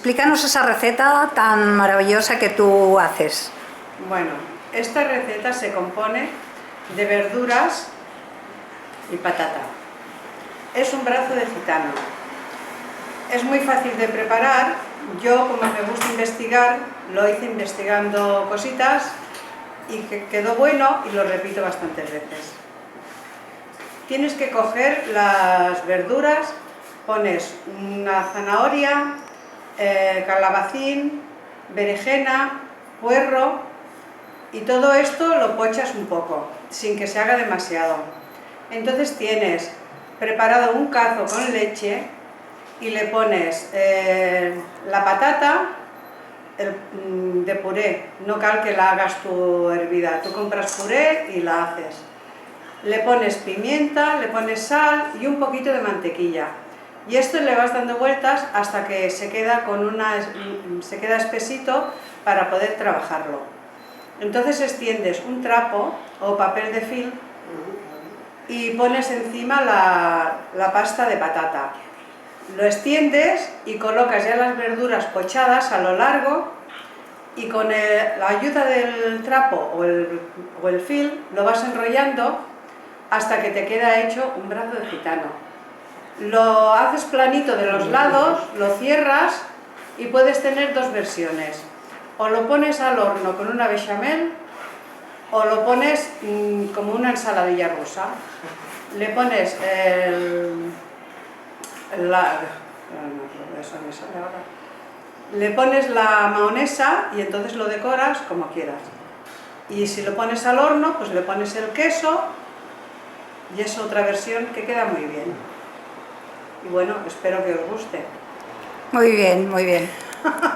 Explícanos esa receta tan maravillosa que tú haces. Bueno, esta receta se compone de verduras y patata. Es un brazo de gitano. Es muy fácil de preparar. Yo, como me gusta investigar, lo hice investigando cositas y que quedó bueno y lo repito bastantes veces. Tienes que coger las verduras, pones una zanahoria, calabacín, berenjena, puerro y todo esto lo pochas un poco, sin que se haga demasiado. Entonces tienes preparado un cazo con leche y le pones la patata de puré, no cal que la hagas tú hervida, tú compras puré y la haces. Le pones pimienta, le pones sal y un poquito de mantequilla. Y esto le vas dando vueltas hasta que se queda espesito para poder trabajarlo. Entonces extiendes un trapo o papel de film y pones encima la pasta de patata. Lo extiendes y colocas ya las verduras pochadas a lo largo y con la ayuda del trapo o el film lo vas enrollando hasta que te queda hecho un brazo de gitano. Lo haces planito de los lados, lo cierras y puedes tener dos versiones. O lo pones al horno con una bechamel o lo pones como una ensaladilla rusa. Le pones le pones la mahonesa y entonces lo decoras como quieras. Y si lo pones al horno, pues le pones el queso y es otra versión que queda muy bien. Y bueno, espero que os guste. Muy bien, muy bien.